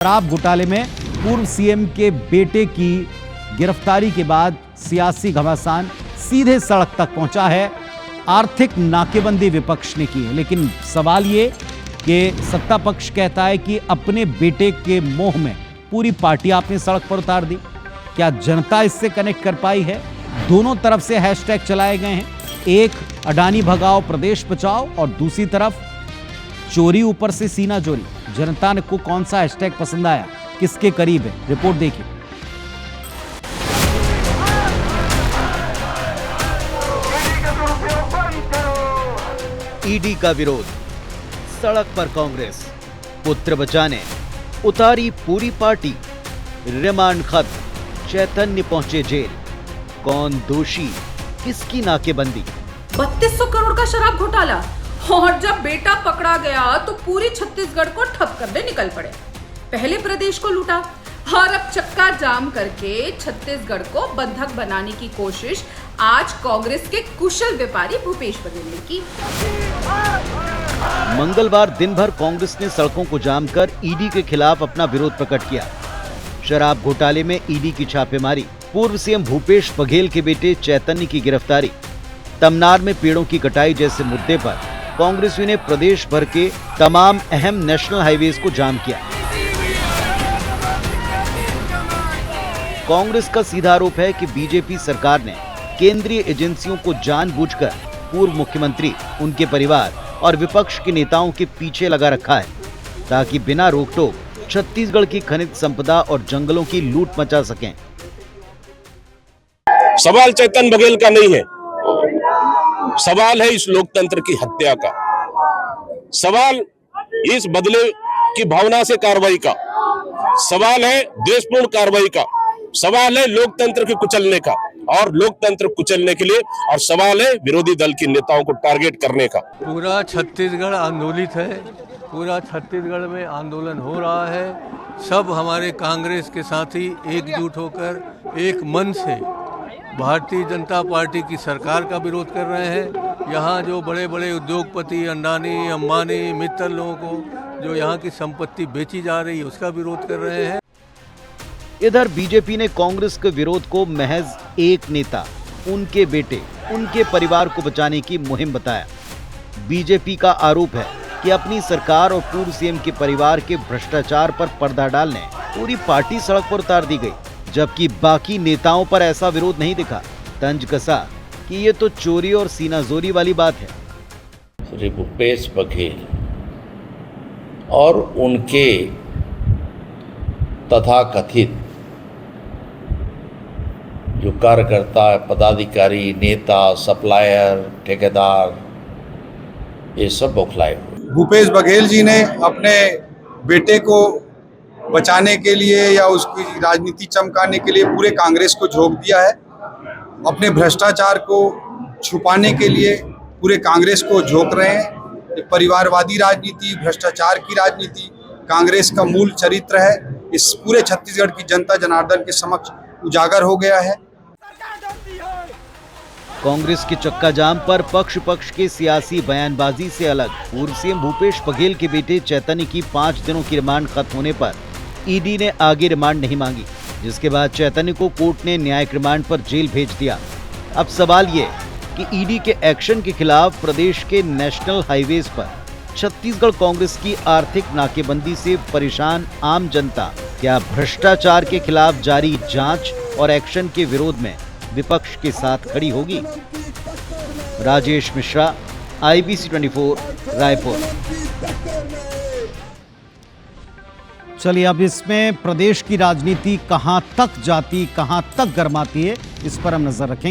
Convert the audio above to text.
शराब घोटाले में पूर्व सीएम के बेटे की गिरफ्तारी के बाद सियासी घमासान सीधे सड़क तक पहुंचा है। आर्थिक नाकेबंदी विपक्ष ने की है, लेकिन सवाल ये कि सत्ता पक्ष कहता है कि अपने बेटे के मोह में पूरी पार्टी आपने सड़क पर उतार दी। क्या जनता इससे कनेक्ट कर पाई है? दोनों तरफ से हैशटैग चलाए गए हैं, एक अडानी भगाओ प्रदेश बचाओ और दूसरी तरफ चोरी ऊपर से सीना चोरी। जनता को कौन सा हैशटैग पसंद आया, किसके करीब है, रिपोर्ट देखिए। ईडी का विरोध, सड़क पर कांग्रेस, पुत्र बचाने उतारी पूरी पार्टी, रिमांड खत्म, चैतन्य पहुंचे जेल, कौन दोषी, किसकी नाकेबंदी। 3200 करोड़ का शराब घोटाला, और जब बेटा पकड़ा गया तो पूरे छत्तीसगढ़ को ठप करने निकल पड़े। पहले प्रदेश को लूटा और अब चक्का जाम करके छत्तीसगढ़ को बंधक बनाने की कोशिश आज कांग्रेस के कुशल व्यापारी भूपेश बघेल ने की। मंगलवार दिन भर कांग्रेस ने सड़कों को जाम कर ईडी के खिलाफ अपना विरोध प्रकट किया। शराब घोटाले में ईडी की छापेमारी, पूर्व सीएम भूपेश बघेल के बेटे चैतन्य की गिरफ्तारी, तमनार में पेड़ों की कटाई जैसे मुद्दे पर कांग्रेसियों ने प्रदेश भर के तमाम अहम नेशनल हाईवेज को जाम किया। कांग्रेस का सीधा आरोप है कि बीजेपी सरकार ने केंद्रीय एजेंसियों को जानबूझकर पूर्व मुख्यमंत्री, उनके परिवार और विपक्ष के नेताओं के पीछे लगा रखा है, ताकि बिना रोक-टोक छत्तीसगढ़ की खनिज संपदा और जंगलों की लूट मचा सकें। सवाल चैतन्य बघेल का नहीं है, सवाल है इस लोकतंत्र की हत्या का, सवाल इस बदले की भावना से कार्रवाई का, सवाल है देशपूर्ण कार्रवाई का, सवाल है लोकतंत्र के कुचलने का, और लोकतंत्र कुचलने के लिए और सवाल है विरोधी दल के नेताओं को टारगेट करने का। पूरा छत्तीसगढ़ आंदोलित है, पूरा छत्तीसगढ़ में आंदोलन हो रहा है। सब हमारे कांग्रेस के साथी एकजुट होकर एक मन से भारतीय जनता पार्टी की सरकार का विरोध कर रहे हैं। यहाँ जो बड़े बड़े उद्योगपति अडानी, अंबानी, मित्तल लोगों को जो यहाँ की संपत्ति बेची जा रही है उसका विरोध कर रहे हैं। इधर बीजेपी ने कांग्रेस के विरोध को महज एक नेता, उनके बेटे, उनके परिवार को बचाने की मुहिम बताया। बीजेपी का आरोप है कि अपनी सरकार और पूर्व सीएम के परिवार के भ्रष्टाचार पर पर्दा डालने पूरी पार्टी सड़क पर उतार दी गई, जबकि बाकी नेताओं पर ऐसा विरोध नहीं दिखा। तंज कसा कि ये तो चोरी और सीनाजोरी वाली बात है। श्री भूपेश बघेल और उनके तथाकथित जो कार्यकर्ता, पदाधिकारी, नेता, सप्लायर, ठेकेदार, ये सब बौखलाए हुए। भूपेश बघेल जी ने अपने बेटे को बचाने के लिए या उसकी राजनीति चमकाने के लिए पूरे कांग्रेस को झोंक दिया है। अपने भ्रष्टाचार को छुपाने के लिए पूरे कांग्रेस को झोंक रहे हैं। एक परिवारवादी राजनीति, भ्रष्टाचार की राजनीति कांग्रेस का मूल चरित्र है। इस पूरे छत्तीसगढ़ की जनता जनार्दन के समक्ष उजागर हो गया है। कांग्रेस के चक्का जाम पर पक्ष के सियासी बयानबाजी से अलग पूर्व सीएम भूपेश बघेल के बेटे चैतन्य की 5 दिनों की रिमांड खत्म होने पर ईडी ने आगे रिमांड नहीं मांगी, जिसके बाद चैतन्य को कोर्ट ने न्यायिक रिमांड पर जेल भेज दिया। अब सवाल ये कि ईडी के एक्शन के खिलाफ प्रदेश के नेशनल हाईवेज पर छत्तीसगढ़ कांग्रेस की आर्थिक नाकेबंदी से परेशान आम जनता क्या भ्रष्टाचार के खिलाफ जारी जांच और एक्शन के विरोध में विपक्ष के साथ खड़ी होगी? राजेश मिश्रा, IBC 24, रायपुर। चलिए, अब इसमें प्रदेश की राजनीति कहां तक जाती, कहां तक गर्माती है, इस पर हम नजर रखेंगे।